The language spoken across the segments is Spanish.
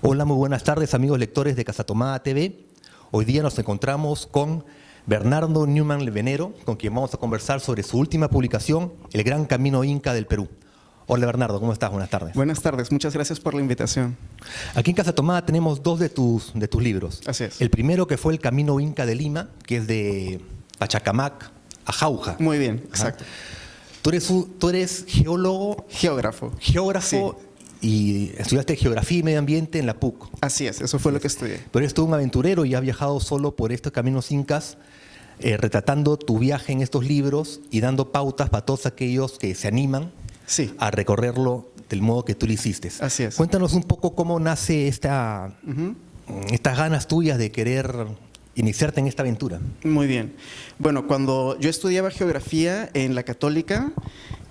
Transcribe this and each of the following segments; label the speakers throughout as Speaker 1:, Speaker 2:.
Speaker 1: Hola, muy buenas tardes, amigos lectores de Casa Tomada TV. Hoy día nos encontramos con Bernardo Neumann Venero, con quien vamos a conversar sobre su última publicación, El Gran Camino Inca del Perú. Hola Bernardo, ¿cómo estás? Buenas tardes.
Speaker 2: Buenas tardes, muchas gracias por la invitación.
Speaker 1: Aquí en Casa Tomada tenemos dos de tus libros.
Speaker 2: Así es.
Speaker 1: El primero, que fue El Camino Inca de Lima, que es de Pachacamac a Jauja.
Speaker 2: Muy bien, exacto.
Speaker 1: Tú eres geólogo.
Speaker 2: Geógrafo.
Speaker 1: Geógrafo. Sí. Y estudiaste Geografía y Medio Ambiente en la PUC.
Speaker 2: Así es, eso fue lo que estudié.
Speaker 1: Pero eres todo un aventurero y has viajado solo por estos caminos incas, retratando tu viaje en estos libros y dando pautas para todos aquellos que se animan a recorrerlo del modo que tú lo hiciste.
Speaker 2: Así es.
Speaker 1: Cuéntanos un poco cómo nace estas ganas tuyas de querer iniciarte en esta aventura.
Speaker 2: Muy bien. Bueno, cuando yo estudiaba Geografía en la Católica,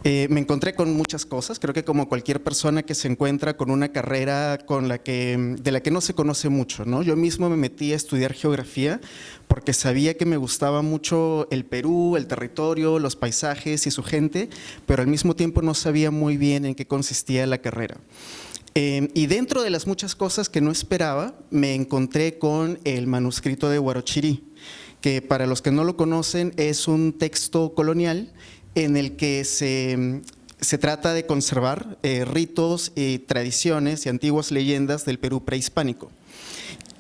Speaker 2: me encontré con muchas cosas. Creo que como cualquier persona que se encuentra con una carrera de la que no se conoce mucho, ¿no? Yo mismo me metí a estudiar Geografía porque sabía que me gustaba mucho el Perú, el territorio, los paisajes y su gente, pero al mismo tiempo no sabía muy bien en qué consistía la carrera. Y dentro de las muchas cosas que no esperaba, me encontré con el manuscrito de Huarochirí, que para los que no lo conocen es un texto colonial en el que se trata de conservar ritos y tradiciones y antiguas leyendas del Perú prehispánico.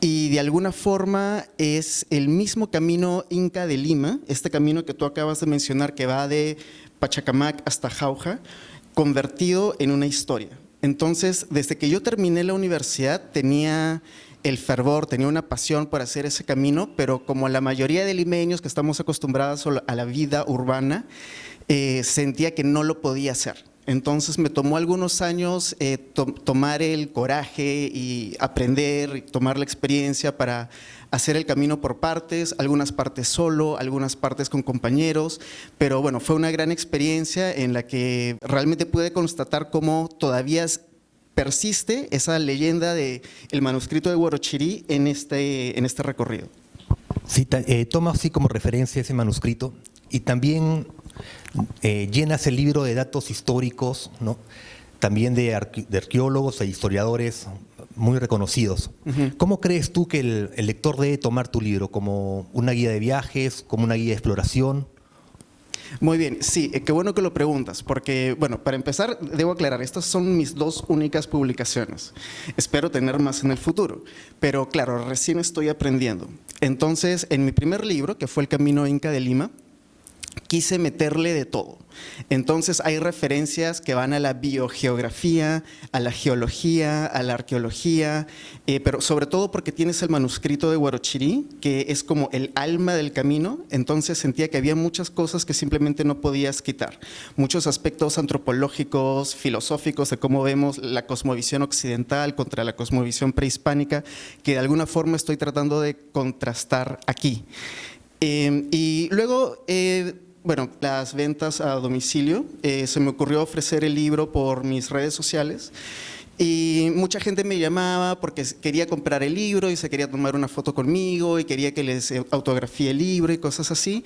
Speaker 2: Y de alguna forma es el mismo camino Inca de Lima, este camino que tú acabas de mencionar que va de Pachacamac hasta Jauja, convertido en una historia. Entonces, desde que yo terminé la universidad tenía el fervor, tenía una pasión por hacer ese camino, pero como la mayoría de limeños que estamos acostumbrados a la vida urbana, sentía que no lo podía hacer. Entonces me tomó algunos años tomar el coraje y aprender, y tomar la experiencia para hacer el camino por partes, algunas partes solo, algunas partes con compañeros, pero bueno, fue una gran experiencia en la que realmente pude constatar cómo todavía persiste esa leyenda del manuscrito de Huarochirí en este recorrido.
Speaker 1: Sí, toma así como referencia ese manuscrito y también llenas el libro de datos históricos, ¿no? También de arqueólogos e historiadores muy reconocidos. ¿Cómo crees tú que el lector debe tomar tu libro? ¿Como una guía de viajes, como una guía de exploración?
Speaker 2: Muy bien, sí, qué bueno que lo preguntas, porque, bueno, para empezar, debo aclarar, estas son mis dos únicas publicaciones. Espero tener más en el futuro, pero claro, recién estoy aprendiendo. Entonces, en mi primer libro, que fue El Camino Inca de Lima, quise meterle de todo. Entonces hay referencias que van a la biogeografía, a la geología, a la arqueología, pero sobre todo porque tienes el manuscrito de Huarochirí, que es como el alma del camino. Entonces sentía que había muchas cosas que simplemente no podías quitar. Muchos aspectos antropológicos, filosóficos de cómo vemos la cosmovisión occidental contra la cosmovisión prehispánica, que de alguna forma estoy tratando de contrastar aquí. Y luego, bueno, las ventas a domicilio, se me ocurrió ofrecer el libro por mis redes sociales y mucha gente me llamaba porque quería comprar el libro y se quería tomar una foto conmigo y quería que les autografíe el libro y cosas así.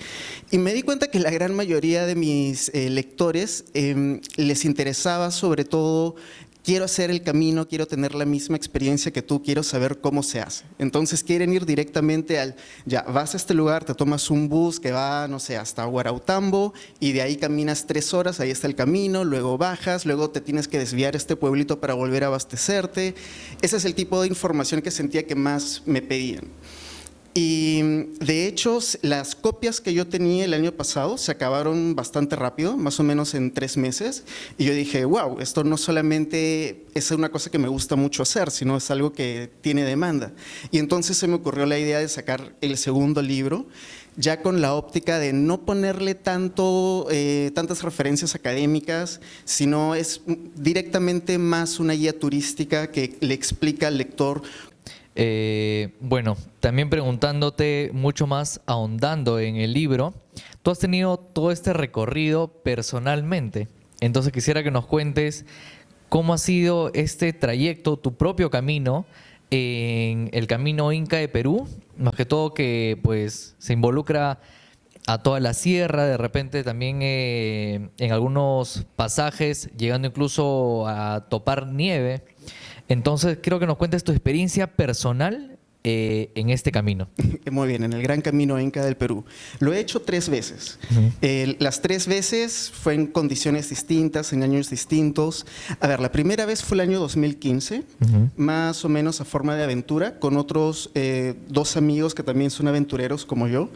Speaker 2: Y me di cuenta que la gran mayoría de mis lectores les interesaba sobre todo: quiero hacer el camino, quiero tener la misma experiencia que tú, quiero saber cómo se hace. Entonces quieren ir directamente ya vas a este lugar, te tomas un bus que va, no sé, hasta Huarautambo y de ahí caminas 3 horas, ahí está el camino, luego bajas, luego te tienes que desviar a este pueblito para volver a abastecerte. Ese es el tipo de información que sentía que más me pedían. Y de hecho, las copias que yo tenía el año pasado se acabaron bastante rápido, más o menos en 3 meses. Y yo dije, wow, esto no solamente es una cosa que me gusta mucho hacer, sino es algo que tiene demanda. Y entonces se me ocurrió la idea de sacar el segundo libro, ya con la óptica de no ponerle tantas referencias académicas, sino es directamente más una guía turística que le explica al lector.
Speaker 3: Bueno, también preguntándote mucho más, ahondando en el libro, tú has tenido todo este recorrido personalmente, entonces quisiera que nos cuentes cómo ha sido este trayecto, tu propio camino en el Camino Inca de Perú, más que todo que pues se involucra a toda la sierra, de repente también en algunos pasajes llegando incluso a topar nieve. Entonces, quiero que nos cuentes tu experiencia personal en este camino.
Speaker 2: Muy bien, en el Gran Camino Inca del Perú. Lo he hecho 3 veces. Las 3 veces fue en condiciones distintas, en años distintos. A ver, la primera vez fue el año 2015, más o menos a forma de aventura, con otros 2 amigos que también son aventureros como yo.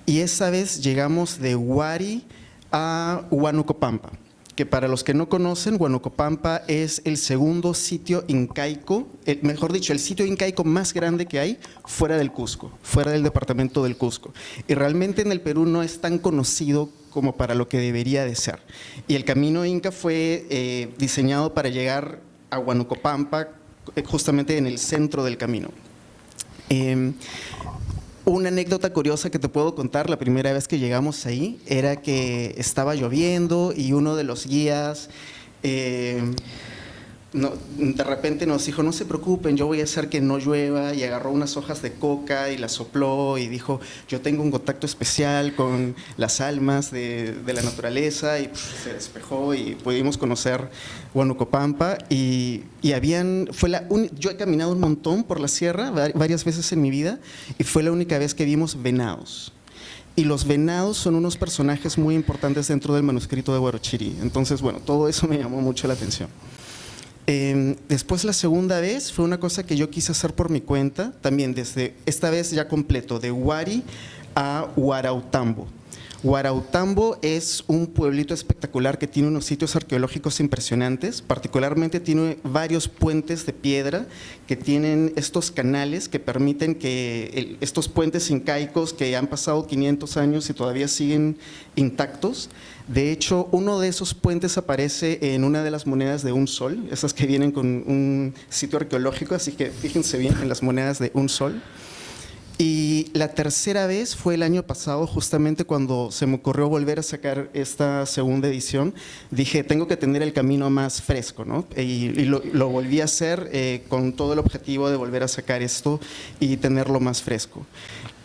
Speaker 2: Y esa vez llegamos de Huari a Huanucopampa, que para los que no conocen, Huanucopampa es el segundo sitio incaico, mejor dicho, el sitio incaico más grande que hay fuera del Cusco, fuera del departamento del Cusco. Y realmente en el Perú no es tan conocido como para lo que debería de ser. Y el camino inca fue diseñado para llegar a Huanucopampa, justamente en el centro del camino. Una anécdota curiosa que te puedo contar, la primera vez que llegamos ahí, era que estaba lloviendo y uno de los guías de repente nos dijo, no se preocupen, yo voy a hacer que no llueva, y agarró unas hojas de coca y las sopló y dijo, yo tengo un contacto especial con las almas de la naturaleza, y se despejó y pudimos conocer Huanucopampa. Yo he caminado un montón por la sierra, varias veces en mi vida, y fue la única vez que vimos venados. Y los venados son unos personajes muy importantes dentro del manuscrito de Huarochirí. Entonces, bueno, todo eso me llamó mucho la atención. Después, la segunda vez fue una cosa que yo quise hacer por mi cuenta, también desde, esta vez ya completo, de Huari a Huarautambo. Huarautambo es un pueblito espectacular que tiene unos sitios arqueológicos impresionantes, particularmente tiene varios puentes de piedra que tienen estos canales que permiten que estos puentes incaicos que han pasado 500 años y todavía siguen intactos. De hecho, uno de esos puentes aparece en una de las monedas de un sol, esas que vienen con un sitio arqueológico, así que fíjense bien en las monedas de un sol. Y la tercera vez fue el año pasado, justamente cuando se me ocurrió volver a sacar esta segunda edición. Dije, tengo que tener el camino más fresco, ¿no? Y lo volví a hacer con todo el objetivo de volver a sacar esto y tenerlo más fresco.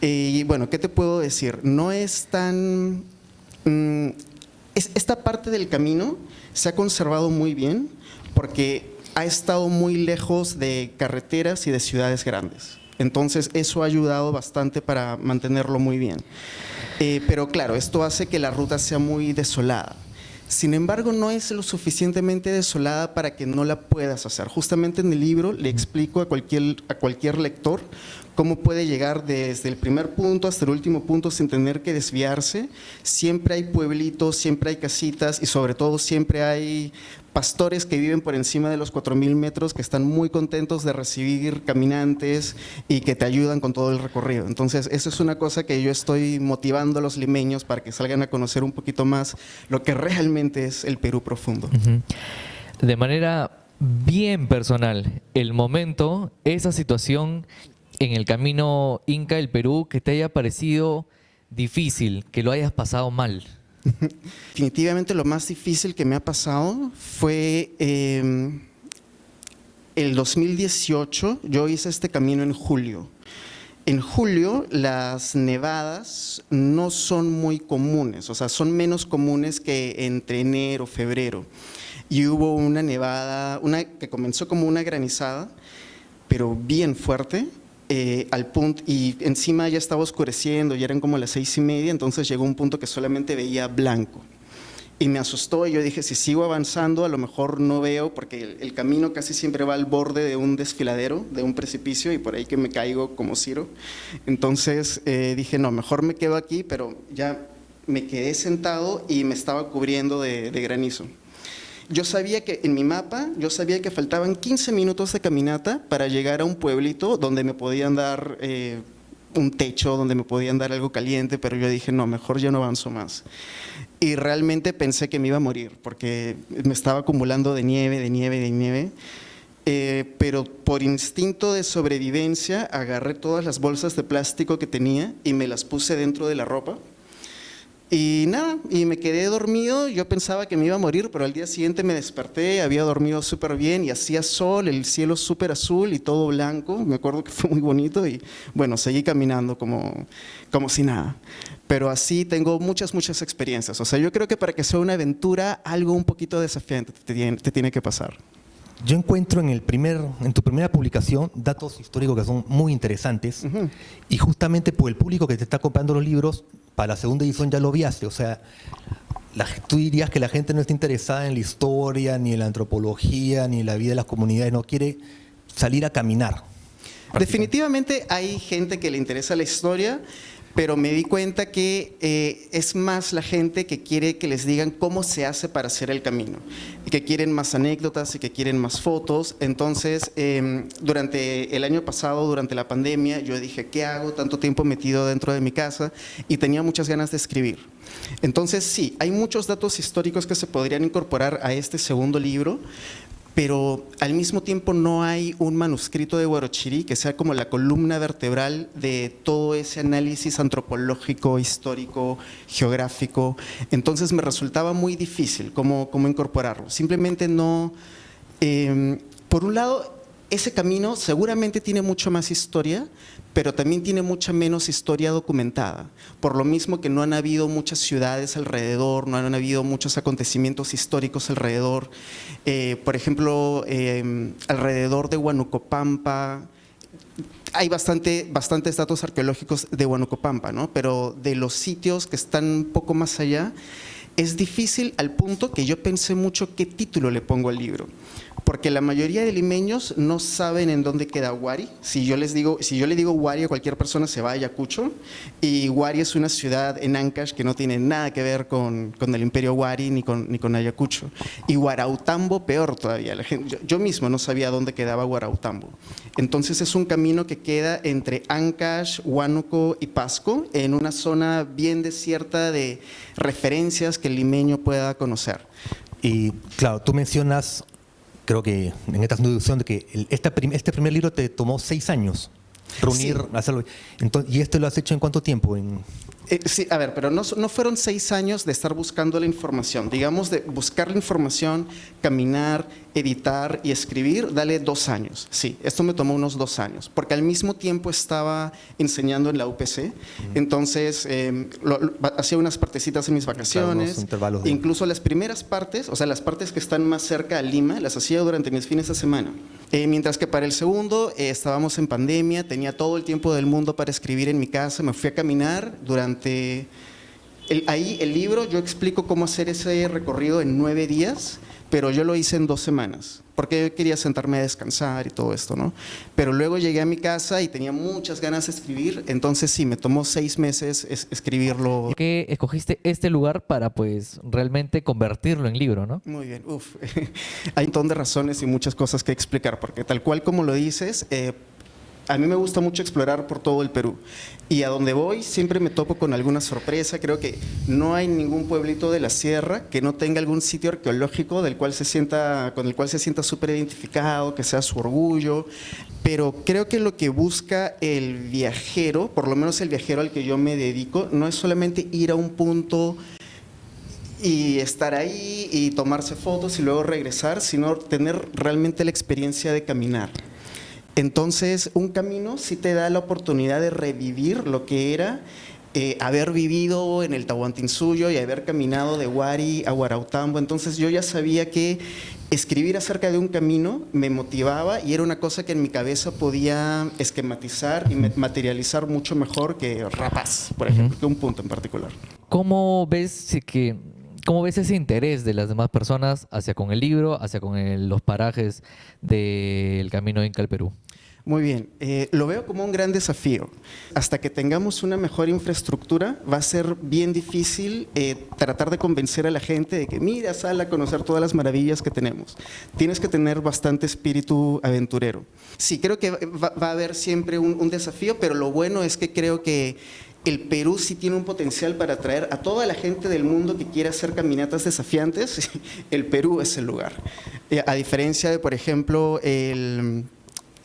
Speaker 2: Y bueno, ¿qué te puedo decir? No es tan… Esta parte del camino se ha conservado muy bien porque ha estado muy lejos de carreteras y de ciudades grandes. Entonces, eso ha ayudado bastante para mantenerlo muy bien. Pero claro, esto hace que la ruta sea muy desolada. Sin embargo, no es lo suficientemente desolada para que no la puedas hacer. Justamente en el libro le explico a cualquier lector cómo puede llegar desde el primer punto hasta el último punto sin tener que desviarse. Siempre hay pueblitos, siempre hay casitas y sobre todo siempre hay pastores que viven por encima de los 4,000 metros que están muy contentos de recibir caminantes y que te ayudan con todo el recorrido. Entonces, eso es una cosa que yo estoy motivando a los limeños para que salgan a conocer un poquito más lo que realmente es el Perú profundo.
Speaker 3: De manera bien personal, el momento, esa situación en el camino Inca del Perú que te haya parecido difícil, que lo hayas pasado mal.
Speaker 2: Definitivamente lo más difícil que me ha pasado fue el 2018. Yo hice este camino en julio. En julio las nevadas no son muy comunes, o sea, son menos comunes que entre enero, febrero. Y hubo una nevada, que comenzó como una granizada, pero bien fuerte. Al punto, y encima ya estaba oscureciendo, ya eran como las 6:30, entonces llegó un punto que solamente veía blanco. Y me asustó y yo dije, si sigo avanzando, a lo mejor no veo, porque el camino casi siempre va al borde de un desfiladero, de un precipicio, y por ahí que me caigo como Ciro. Entonces dije, no, mejor me quedo aquí, pero ya me quedé sentado y me estaba cubriendo de granizo. Yo sabía que en mi mapa, yo sabía que faltaban 15 minutos de caminata para llegar a un pueblito donde me podían dar un techo, donde me podían dar algo caliente, pero yo dije, no, mejor ya no avanzo más. Y realmente pensé que me iba a morir, porque me estaba acumulando de nieve, pero por instinto de sobrevivencia agarré todas las bolsas de plástico que tenía y me las puse dentro de la ropa. Y nada, y me quedé dormido. Yo pensaba que me iba a morir, pero al día siguiente me desperté, había dormido súper bien y hacía sol, el cielo súper azul y todo blanco. Me acuerdo que fue muy bonito y bueno, seguí caminando como si nada. Pero así tengo muchas experiencias. O sea, yo creo que para que sea una aventura, algo un poquito desafiante te tiene que pasar.
Speaker 1: Yo encuentro en tu primera publicación datos históricos que son muy interesantes y justamente por el público que te está comprando los libros, para la segunda edición ya lo viaste. O sea, tú dirías que la gente no está interesada en la historia, ni en la antropología, ni en la vida de las comunidades, no quiere salir a caminar.
Speaker 2: Definitivamente hay gente que le interesa la historia, pero me di cuenta que es más la gente que quiere que les digan cómo se hace para hacer el camino, y que quieren más anécdotas y que quieren más fotos. Entonces, durante el año pasado, durante la pandemia, yo dije, ¿qué hago? Tanto tiempo metido dentro de mi casa y tenía muchas ganas de escribir. Entonces, sí, hay muchos datos históricos que se podrían incorporar a este segundo libro, pero al mismo tiempo no hay un manuscrito de Huarochirí que sea como la columna vertebral de todo ese análisis antropológico, histórico, geográfico. Entonces me resultaba muy difícil cómo incorporarlo. Simplemente no… por un lado, ese camino seguramente tiene mucho más historia, pero también tiene mucha menos historia documentada, por lo mismo que no han habido muchas ciudades alrededor, no han habido muchos acontecimientos históricos alrededor. Por ejemplo, alrededor de Huanocopampa, hay bastantes datos arqueológicos de Huanocopampa, ¿no? Pero de los sitios que están un poco más allá, es difícil al punto que yo pensé mucho qué título le pongo al libro. Porque la mayoría de limeños no saben en dónde queda Huari. Si yo le digo Huari a cualquier persona se va a Ayacucho, y Huari es una ciudad en Ancash que no tiene nada que ver con el imperio Huari ni con Ayacucho. Y Huarautambo peor todavía. Yo mismo no sabía dónde quedaba Huarautambo. Entonces es un camino que queda entre Ancash, Huánuco y Pasco, en una zona bien desierta de referencias que el limeño pueda conocer.
Speaker 1: Y claro, tú mencionas, creo que en esta introducción, de que este primer libro te tomó 6 años reunir,
Speaker 2: Sí.
Speaker 1: hacerlo. Entonces, ¿y esto lo has hecho en cuánto tiempo?
Speaker 2: Sí, a ver, pero no fueron 6 años de estar buscando la información. Digamos, de buscar la información, caminar, editar y escribir, dale 2 años. Sí, esto me tomó unos 2 años, porque al mismo tiempo estaba enseñando en la UPC. Entonces, hacía unas partecitas en mis vacaciones.
Speaker 1: Intervalos
Speaker 2: Incluso las primeras partes, o sea, las partes que están más cerca a Lima, las hacía durante mis fines de semana. Mientras que para el segundo estábamos en pandemia, tenía todo el tiempo del mundo para escribir en mi casa, me fui a caminar durante… Ahí el libro yo explico cómo hacer ese recorrido en 9 días, pero yo lo hice en 2 semanas, porque yo quería sentarme a descansar y todo esto, ¿no? Pero luego llegué a mi casa y tenía muchas ganas de escribir, entonces sí, me tomó 6 meses escribirlo.
Speaker 3: ¿Por qué escogiste este lugar para pues realmente convertirlo en libro, no?
Speaker 2: Muy bien, hay un montón de razones y muchas cosas que explicar, porque tal cual como lo dices, a mí me gusta mucho explorar por todo el Perú, y a donde voy siempre me topo con alguna sorpresa. Creo que no hay ningún pueblito de la sierra que no tenga algún sitio arqueológico con el cual se sienta súper identificado, que sea su orgullo. Pero creo que lo que busca el viajero, por lo menos el viajero al que yo me dedico, no es solamente ir a un punto y estar ahí y tomarse fotos y luego regresar, sino tener realmente la experiencia de caminar. Entonces, un camino sí te da la oportunidad de revivir lo que era haber vivido en el Tahuantinsuyo y haber caminado de Huari a Huarautambo. Entonces, yo ya sabía que escribir acerca de un camino me motivaba y era una cosa que en mi cabeza podía esquematizar y materializar mucho mejor que Rapaz, por ejemplo, que un punto en particular.
Speaker 3: ¿Cómo ves ese interés de las demás personas hacia con el libro, hacia con los parajes del Camino Inca al Perú?
Speaker 2: Muy bien, lo veo como un gran desafío. Hasta que tengamos una mejor infraestructura, va a ser bien difícil tratar de convencer a la gente de que mira, sal a conocer todas las maravillas que tenemos. Tienes que tener bastante espíritu aventurero. Sí, creo que va a haber siempre un desafío, pero lo bueno es que creo que el Perú sí tiene un potencial para atraer a toda la gente del mundo que quiera hacer caminatas desafiantes. El Perú es el lugar. A diferencia de, por ejemplo,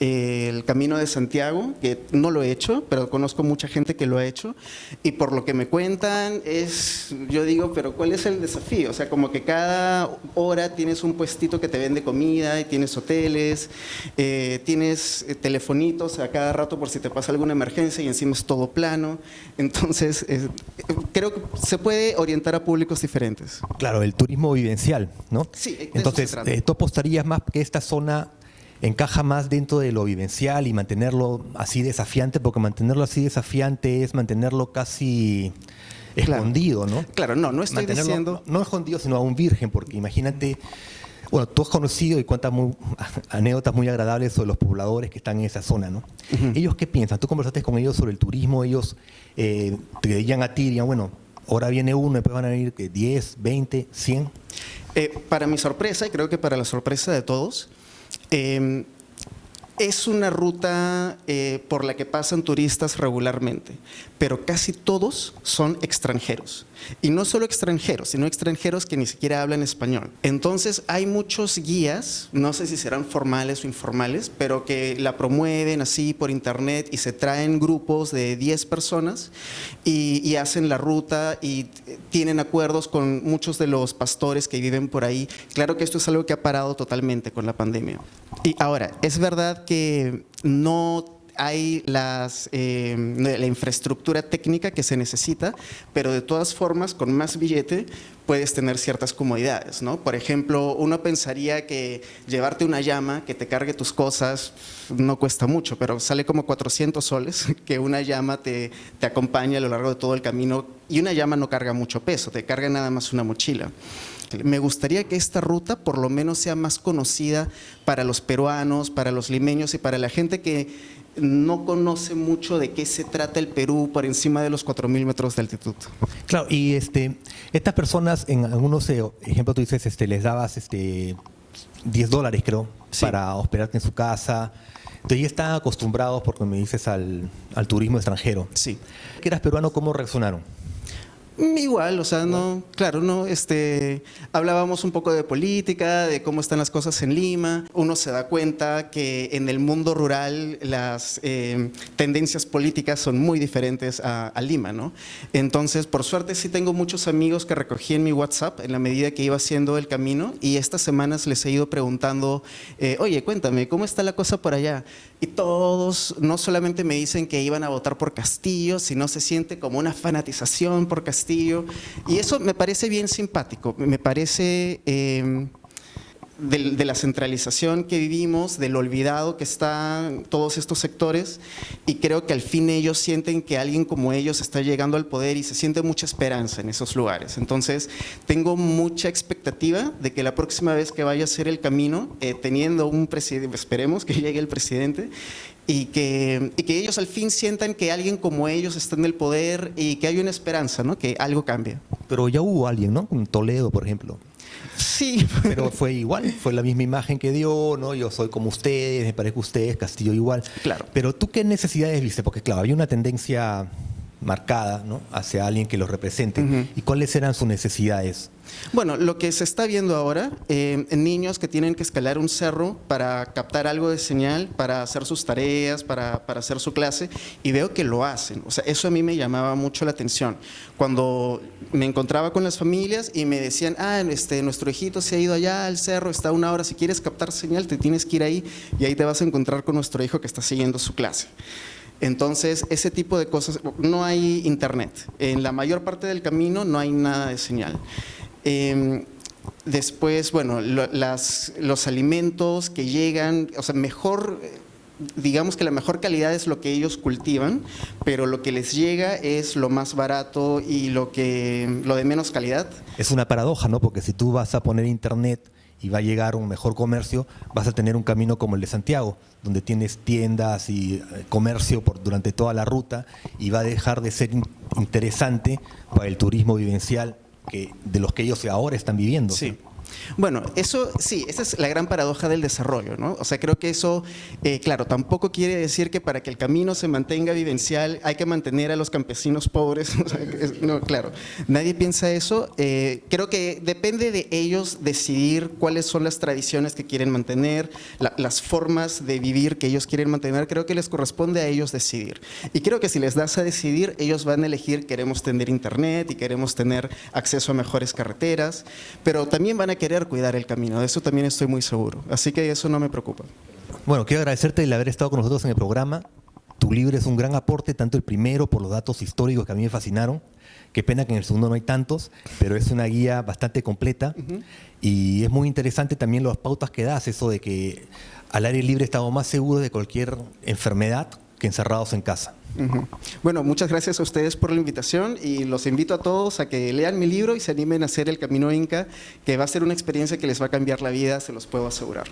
Speaker 2: el Camino de Santiago, que no lo he hecho, pero conozco mucha gente que lo ha hecho, y por lo que me cuentan yo digo, pero ¿cuál es el desafío? O sea, como que cada hora tienes un puestito que te vende comida, y tienes hoteles, tienes telefonitos a cada rato por si te pasa alguna emergencia, y encima es todo plano. Entonces, creo que se puede orientar a públicos diferentes.
Speaker 1: Claro, el turismo vivencial, ¿no?
Speaker 2: Sí, de eso
Speaker 1: Entonces,
Speaker 2: se trata.
Speaker 1: ¿tú apostarías más que esta zona encaja más dentro de lo vivencial y mantenerlo así desafiante? Porque mantenerlo así desafiante es mantenerlo casi
Speaker 2: Claro.
Speaker 1: escondido, ¿no?
Speaker 2: Claro, no estoy
Speaker 1: Mantenerlo,
Speaker 2: diciendo...
Speaker 1: no escondido, sino a un virgen, porque imagínate, bueno, tú has conocido y cuentas anécdotas muy agradables sobre los pobladores que están en esa zona, ¿no? ¿Ellos qué piensan? Tú conversaste con ellos sobre el turismo, ellos te dirían a ti, dirían, bueno, ahora viene uno, después van a venir 10, 20, 100.
Speaker 2: Para mi sorpresa, y creo que para la sorpresa de todos, es una ruta por la que pasan turistas regularmente, pero casi todos son extranjeros. Y no solo extranjeros, sino extranjeros que ni siquiera hablan español. Entonces hay muchos guías, no sé si serán formales o informales, pero que la promueven así por internet y se traen grupos de 10 personas y hacen la ruta y tienen acuerdos con muchos de los pastores que viven por ahí. Claro que esto es algo que ha parado totalmente con la pandemia. Y ahora, es verdad que no hay la infraestructura técnica que se necesita, pero de todas formas, con más billete puedes tener ciertas comodidades, ¿no? Por ejemplo, uno pensaría que llevarte una llama que te cargue tus cosas no cuesta mucho, pero sale como 400 soles que una llama te acompañe a lo largo de todo el camino, y una llama no carga mucho peso, te carga nada más una mochila. Me gustaría que esta ruta por lo menos sea más conocida para los peruanos, para los limeños y para la gente que no conoce mucho de qué se trata el Perú por encima de los 4.000 metros de altitud.
Speaker 1: Claro, y estas personas, en algunos ejemplos tú dices, les dabas $10, creo,
Speaker 2: Sí.
Speaker 1: para hospedarte en su casa. Entonces ya están acostumbrados, porque me dices, al turismo extranjero.
Speaker 2: Sí.
Speaker 1: Que eras peruano, ¿cómo reaccionaron?
Speaker 2: Igual, o sea, no, claro, no, hablábamos un poco de política, de cómo están las cosas en Lima. Uno se da cuenta que en el mundo rural las tendencias políticas son muy diferentes a Lima, ¿no? Entonces, por suerte sí tengo muchos amigos que recogí en mi WhatsApp en la medida que iba haciendo el camino, y estas semanas les he ido preguntando, oye, cuéntame, ¿cómo está la cosa por allá? Y todos no solamente me dicen que iban a votar por Castillo, sino se siente como una fanatización por Castillo. Y eso me parece bien simpático, me parece de la centralización que vivimos, del olvidado que están todos estos sectores, y creo que al fin ellos sienten que alguien como ellos está llegando al poder y se siente mucha esperanza en esos lugares. Entonces, tengo mucha expectativa de que la próxima vez que vaya a hacer el camino, teniendo un presidente, esperemos que llegue el presidente, y que ellos al fin sientan que alguien como ellos está en el poder y que hay una esperanza, ¿no? Que algo cambie.
Speaker 1: Pero ya hubo alguien, ¿no? En Toledo, por ejemplo.
Speaker 2: Sí.
Speaker 1: Pero fue igual, fue la misma imagen que dio, ¿no? Yo soy como ustedes, me parezco a ustedes, Castillo igual.
Speaker 2: Claro.
Speaker 1: Pero ¿tú qué necesidades viste? Porque claro, había una tendencia marcada, ¿no?, hacia alguien que los represente. ¿Y cuáles eran sus necesidades?
Speaker 2: Bueno, lo que se está viendo ahora, niños que tienen que escalar un cerro para captar algo de señal, para hacer sus tareas, para hacer su clase, y veo que lo hacen. O sea, eso a mí me llamaba mucho la atención. Cuando me encontraba con las familias y me decían, nuestro hijito se ha ido allá al cerro, está a 1 hora, si quieres captar señal te tienes que ir ahí, y ahí te vas a encontrar con nuestro hijo que está siguiendo su clase. Entonces, ese tipo de cosas, no hay internet. En la mayor parte del camino no hay nada de señal. Después, bueno, los alimentos que llegan, o sea, mejor, digamos que la mejor calidad es lo que ellos cultivan, pero lo que les llega es lo más barato y lo de menos calidad.
Speaker 1: Es una paradoja, ¿no? Porque si tú vas a poner internet y va a llegar un mejor comercio, vas a tener un camino como el de Santiago, donde tienes tiendas y comercio durante toda la ruta, y va a dejar de ser interesante para el turismo vivencial de los que ellos ahora están viviendo.
Speaker 2: Sí. Bueno, eso sí, esa es la gran paradoja del desarrollo, ¿no? O sea, creo que eso, claro, tampoco quiere decir que para que el camino se mantenga vivencial hay que mantener a los campesinos pobres. O sea, no, claro, nadie piensa eso. Creo que depende de ellos decidir cuáles son las tradiciones que quieren mantener, las formas de vivir que ellos quieren mantener. Creo que les corresponde a ellos decidir. Y creo que si les das a decidir, ellos van a elegir: queremos tener internet y queremos tener acceso a mejores carreteras, pero también van a querer cuidar el camino. De eso también estoy muy seguro. Así que eso no me preocupa.
Speaker 1: Bueno, quiero agradecerte el haber estado con nosotros en el programa. Tu libro es un gran aporte, tanto el primero por los datos históricos que a mí me fascinaron. Qué pena que en el segundo no hay tantos, pero es una guía bastante completa. Y es muy interesante también las pautas que das, eso de que al aire libre estamos más seguros de cualquier enfermedad que encerrados en casa.
Speaker 2: Bueno, muchas gracias a ustedes por la invitación y los invito a todos a que lean mi libro y se animen a hacer el Camino Inca, que va a ser una experiencia que les va a cambiar la vida, se los puedo asegurar.